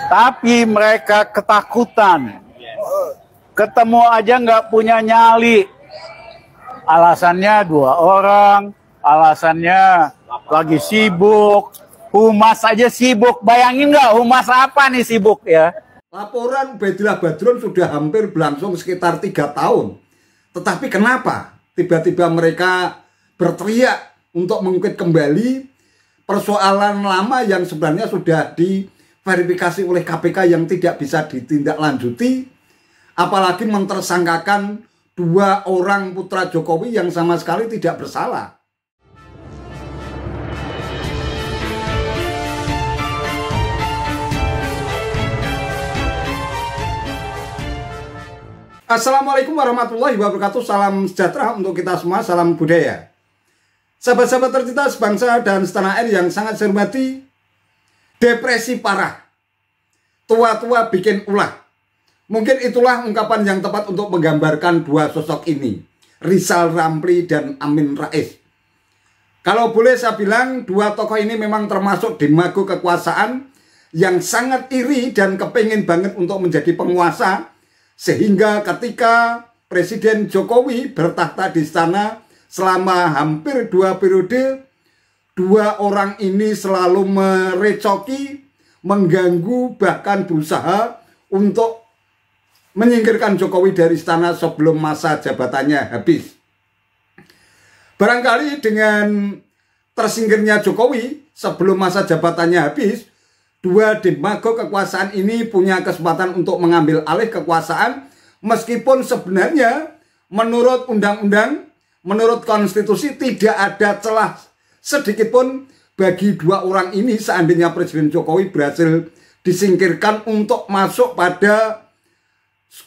Tapi mereka ketakutan. Ketemu aja nggak punya nyali. Alasannya 2 orang, alasannya lagi sibuk. Humas aja sibuk. Bayangin nggak humas apa nih sibuk ya? Laporan Ubaidillah Badrun sudah hampir berlangsung sekitar 3 tahun. Tetapi kenapa tiba-tiba mereka berteriak untuk mengungkit kembali persoalan lama yang sebenarnya sudah diverifikasi oleh KPK yang tidak bisa ditindaklanjuti, apalagi mentersangkakan 2 orang putra Jokowi yang sama sekali tidak bersalah. Assalamualaikum warahmatullahi wabarakatuh. Salam sejahtera untuk kita semua, salam budaya. Sahabat-sahabat tercinta sebangsa dan setanah air yang sangat saya hormati, depresi parah, tua-tua bikin ulah. Mungkin itulah ungkapan yang tepat untuk menggambarkan 2 sosok ini, Rizal Ramli dan Amin Rais. Kalau boleh saya bilang, 2 tokoh ini memang termasuk demago kekuasaan yang sangat iri dan kepingin banget untuk menjadi penguasa. Sehingga ketika Presiden Jokowi bertahta di istana selama hampir 2 periode, 2 orang ini selalu merecoki, mengganggu, bahkan berusaha untuk menyingkirkan Jokowi dari istana sebelum masa jabatannya habis. Barangkali dengan tersingkirnya Jokowi sebelum masa jabatannya habis, 2 demago kekuasaan ini punya kesempatan untuk mengambil alih kekuasaan, meskipun sebenarnya menurut undang-undang, menurut konstitusi tidak ada celah sedikitpun bagi 2 orang ini seandainya Presiden Jokowi berhasil disingkirkan untuk masuk pada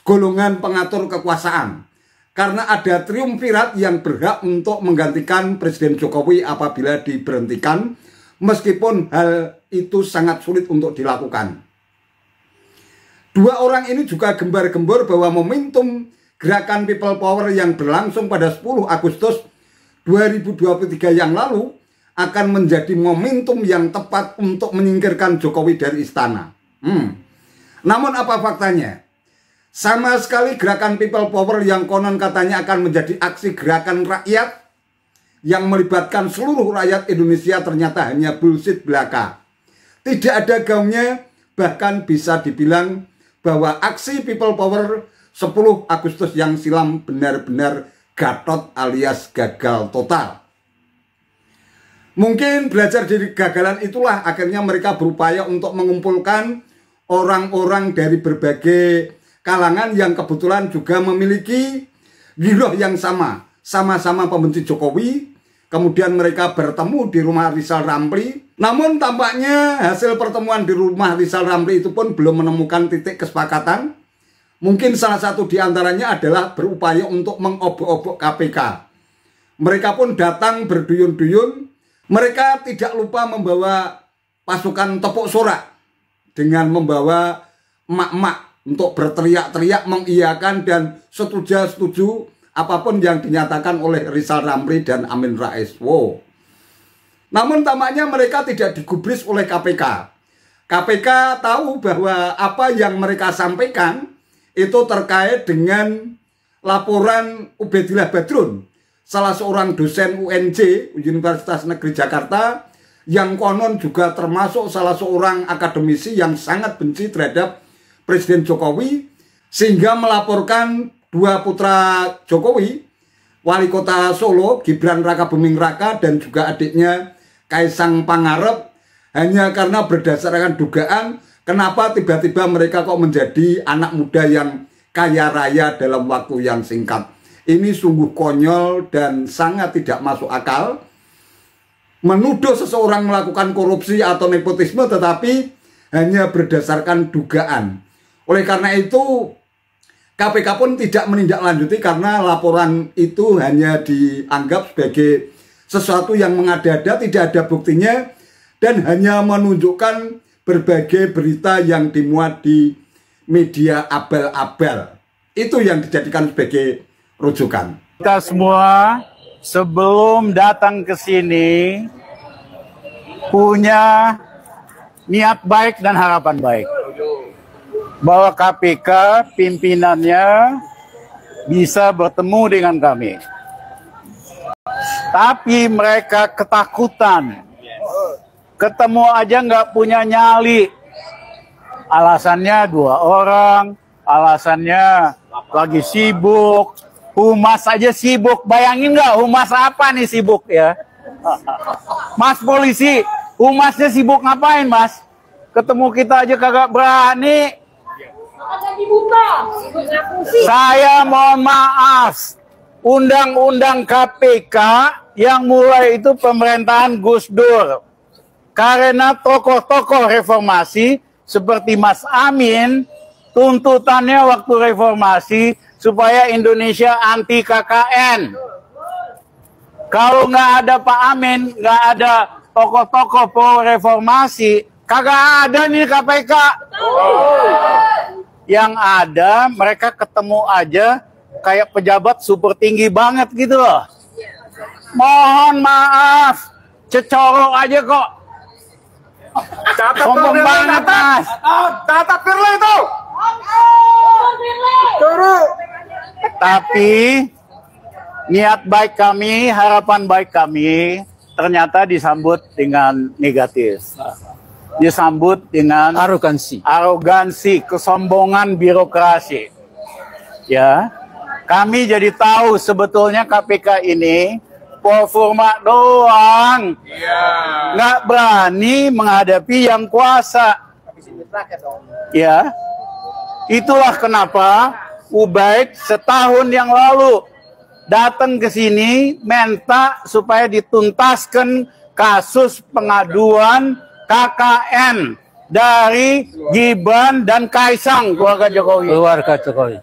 golongan pengatur kekuasaan. Karena ada triumvirat yang berhak untuk menggantikan Presiden Jokowi apabila diberhentikan, meskipun hal itu sangat sulit untuk dilakukan. 2 orang ini juga gembar-gembor bahwa momentum gerakan People Power yang berlangsung pada 10 Agustus 2023 yang lalu akan menjadi momentum yang tepat untuk menyingkirkan Jokowi dari istana. Namun apa faktanya? Sama sekali gerakan People Power yang konon katanya akan menjadi aksi gerakan rakyat yang melibatkan seluruh rakyat Indonesia ternyata hanya bullshit belaka. Tidak ada gaungnya, bahkan bisa dibilang bahwa aksi People Power 10 Agustus yang silam benar-benar gatot alias gagal total. Mungkin belajar dari kegagalan itulah akhirnya mereka berupaya untuk mengumpulkan orang-orang dari berbagai kalangan yang kebetulan juga memiliki giroh yang sama-sama pembenci Jokowi. Kemudian mereka bertemu di rumah Rizal Ramli. Namun tampaknya hasil pertemuan di rumah Rizal Ramli itu pun belum menemukan titik kesepakatan. Mungkin salah satu di antaranya adalah berupaya untuk mengobok-obok KPK. Mereka pun datang berduyun-duyun. Mereka tidak lupa membawa pasukan tepuk sorak dengan membawa emak-emak untuk berteriak-teriak mengiyakan dan setuju apapun yang dinyatakan oleh Rizal Ramli dan Amin Rais. Wow. Namun tampaknya mereka tidak digubris oleh KPK. KPK tahu bahwa apa yang mereka sampaikan itu terkait dengan laporan Ubaidillah Badrun, salah seorang dosen UNJ, Universitas Negeri Jakarta, yang konon juga termasuk salah seorang akademisi yang sangat benci terhadap Presiden Jokowi, sehingga melaporkan 2 putra Jokowi, Wali Kota Solo, Gibran Rakabuming Raka, dan juga adiknya Kaisang Pangarep, hanya karena berdasarkan dugaan kenapa tiba-tiba mereka kok menjadi anak muda yang kaya raya dalam waktu yang singkat. Ini sungguh konyol dan sangat tidak masuk akal. Menuduh seseorang melakukan korupsi atau nepotisme tetapi hanya berdasarkan dugaan. Oleh karena itu KPK pun tidak menindaklanjuti karena laporan itu hanya dianggap sebagai sesuatu yang mengada-ada, tidak ada buktinya, dan hanya menunjukkan berbagai berita yang dimuat di media abal-abal. Itu yang dijadikan sebagai rujukan. Kita semua sebelum datang ke sini punya niat baik dan harapan baik bahwa KPK pimpinannya bisa bertemu dengan kami. Tapi mereka ketakutan. Ketemu aja nggak punya nyali. Alasannya 2 orang, alasannya lagi sibuk. Humas aja sibuk. Bayangin nggak humas apa nih sibuk ya? Mas polisi, humasnya sibuk ngapain mas? Ketemu kita aja kagak berani. Saya mohon maaf, undang-undang KPK yang mulai itu pemerintahan Gus Dur. Karena tokoh-tokoh reformasi seperti Mas Amin, tuntutannya waktu reformasi supaya Indonesia anti KKN. Kalau nggak ada Pak Amin, nggak ada tokoh-tokoh pro reformasi, kagak ada nih KPK. Yang ada mereka ketemu aja kayak pejabat super tinggi banget gitu loh. Mohon maaf, cecorok aja kok. Sombong banget mas. Catat Firly itu. Tapi niat baik kami, harapan baik kami ternyata disambut dengan negatif. Disambut dengan arogansi, kesombongan birokrasi. Ya, kami jadi tahu sebetulnya KPK ini performa doang, nggak berani menghadapi yang kuasa. Ya, itulah kenapa Ubaid setahun yang lalu datang ke sini minta supaya dituntaskan kasus pengaduan KKN dari Gibran dan Kaisang keluarga Jokowi.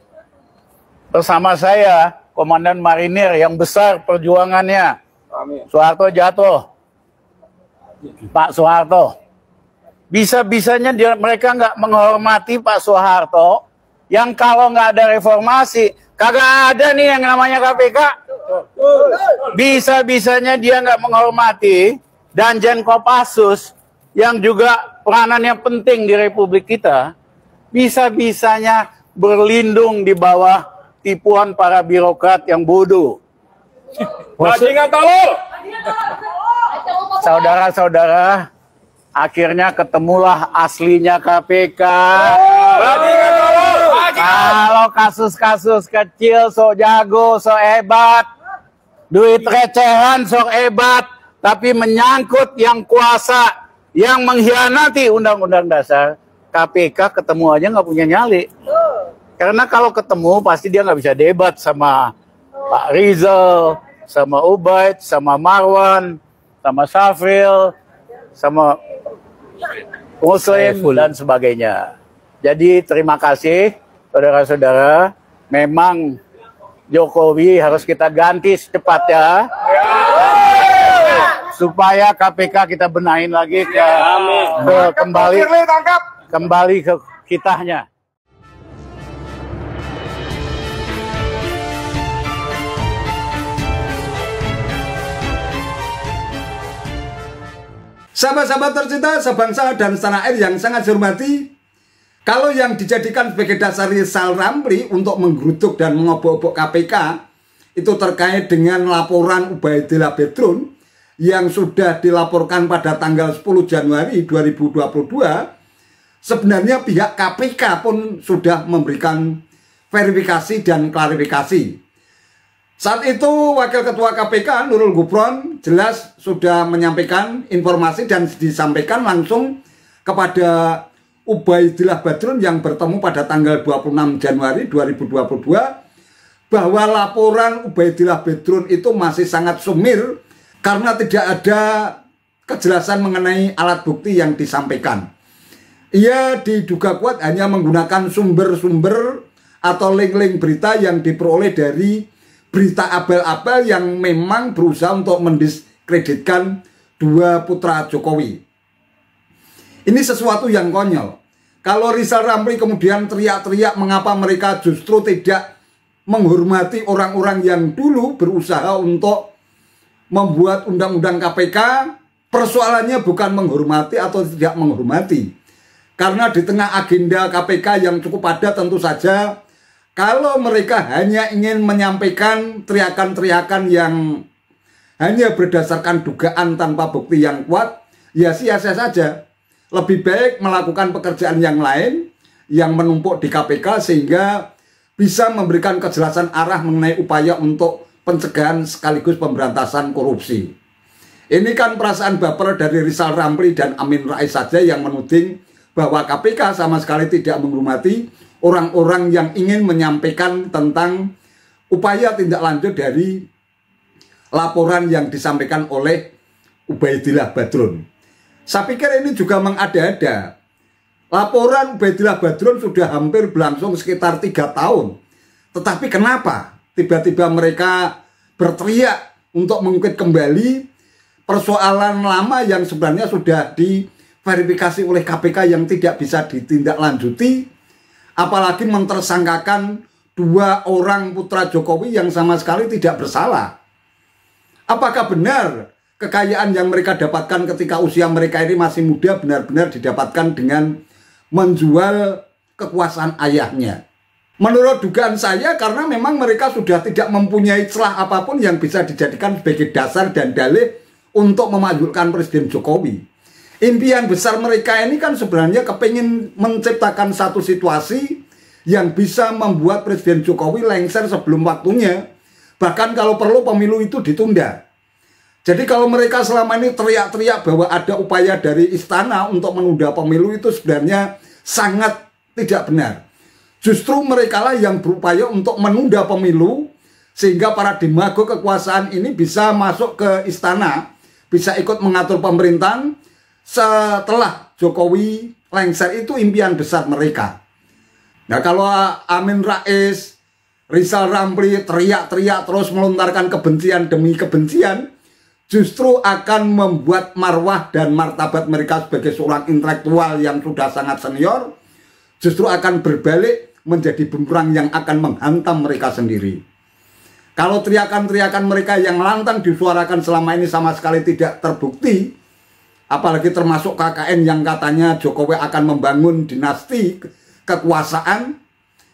Bersama saya, Komandan Marinir yang besar perjuangannya, Soeharto jatuh, Pak Soeharto. Bisa-bisanya mereka nggak menghormati Pak Soeharto, yang kalau nggak ada reformasi, kagak ada nih yang namanya KPK. Bisa-bisanya dia nggak menghormati Danjen Kopassus, yang juga peranannya penting di Republik kita, bisa-bisanya berlindung di bawah tipuan para birokrat yang bodoh. Saudara-saudara, akhirnya ketemulah aslinya KPK. Kalau kasus-kasus kecil so jago, so hebat, duit recehan so hebat, tapi menyangkut yang kuasa, yang mengkhianati Undang-Undang Dasar, KPK ketemu aja nggak punya nyali. Karena kalau ketemu pasti dia nggak bisa debat sama Pak Rizal, sama Ubaid, sama Marwan, sama Safril, sama Muslim dan sebagainya. Jadi terima kasih saudara-saudara. Memang Jokowi harus kita ganti secepatnya. Supaya KPK kita benahin lagi kembali ke kitanya. Sahabat-sahabat tercinta, sebangsa dan setanah air yang sangat saya hormati, kalau yang dijadikan sebagai dasar Rizal Ramli untuk menggeruduk dan mengobok-obok KPK itu terkait dengan laporan Ubaidillah Badrun yang sudah dilaporkan pada tanggal 10 Januari 2022, sebenarnya pihak KPK pun sudah memberikan verifikasi dan klarifikasi. Saat itu Wakil Ketua KPK Nurul Gufron jelas sudah menyampaikan informasi dan disampaikan langsung kepada Ubaidillah Badrun yang bertemu pada tanggal 26 Januari 2022 bahwa laporan Ubaidillah Badrun itu masih sangat sumir karena tidak ada kejelasan mengenai alat bukti yang disampaikan. Ia diduga kuat hanya menggunakan sumber-sumber atau link-link berita yang diperoleh dari berita abal-abal yang memang berusaha untuk mendiskreditkan dua putra Jokowi. Ini sesuatu yang konyol. Kalau Rizal Ramli kemudian teriak-teriak mengapa mereka justru tidak menghormati orang-orang yang dulu berusaha untuk membuat undang-undang KPK, Persoalannya bukan menghormati atau tidak menghormati. Karena di tengah agenda KPK yang cukup padat tentu saja, kalau mereka hanya ingin menyampaikan teriakan-teriakan yang hanya berdasarkan dugaan tanpa bukti yang kuat, ya sia-sia saja. Lebih baik melakukan pekerjaan yang lain yang menumpuk di KPK sehingga bisa memberikan kejelasan arah mengenai upaya untuk pencegahan sekaligus pemberantasan korupsi. Ini kan perasaan baper dari Rizal Ramli dan Amin Rais saja yang menuding bahwa KPK sama sekali tidak menghormati orang-orang yang ingin menyampaikan tentang upaya tindak lanjut dari laporan yang disampaikan oleh Ubaidillah Badrun. Saya pikir ini juga mengada-ada. Laporan Ubaidillah Badrun sudah hampir berlangsung sekitar 3 tahun. Tetapi kenapa tiba-tiba mereka berteriak untuk mengungkit kembali persoalan lama yang sebenarnya sudah diverifikasi oleh KPK yang tidak bisa ditindaklanjuti, apalagi mentersangkakan 2 orang putra Jokowi yang sama sekali tidak bersalah. Apakah benar kekayaan yang mereka dapatkan ketika usia mereka ini masih muda benar-benar didapatkan dengan menjual kekuasaan ayahnya? Menurut dugaan saya, karena memang mereka sudah tidak mempunyai celah apapun yang bisa dijadikan sebagai dasar dan dalih untuk memanggilkan Presiden Jokowi. Impian besar mereka ini kan sebenarnya kepingin menciptakan satu situasi yang bisa membuat Presiden Jokowi lengser sebelum waktunya. Bahkan kalau perlu pemilu itu ditunda. Jadi kalau mereka selama ini teriak-teriak bahwa ada upaya dari istana untuk menunda pemilu, itu sebenarnya sangat tidak benar. Justru mereka lah yang berupaya untuk menunda pemilu sehingga para demago kekuasaan ini bisa masuk ke istana, bisa ikut mengatur pemerintahan setelah Jokowi lengser. Itu impian besar mereka. Nah, kalau Amin Rais, Rizal Ramli teriak-teriak terus melontarkan kebencian demi kebencian, justru akan membuat marwah dan martabat mereka sebagai seorang intelektual yang sudah sangat senior justru akan berbalik menjadi bumerang yang akan menghantam mereka sendiri. Kalau teriakan-teriakan mereka yang lantang disuarakan selama ini sama sekali tidak terbukti, apalagi termasuk KKN yang katanya Jokowi akan membangun dinasti kekuasaan,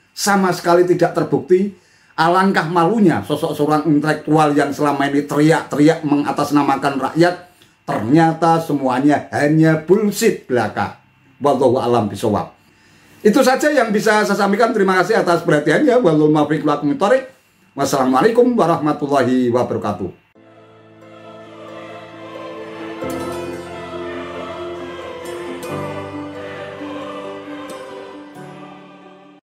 sama sekali tidak terbukti. Alangkah malunya sosok seorang intelektual yang selama ini teriak-teriak mengatasnamakan rakyat, ternyata semuanya hanya bullshit belaka. Wallahu a'lam bishawab. Itu saja yang bisa saya sampaikan. Terima kasih atas perhatiannya. Wassalamualaikum warahmatullahi wabarakatuh.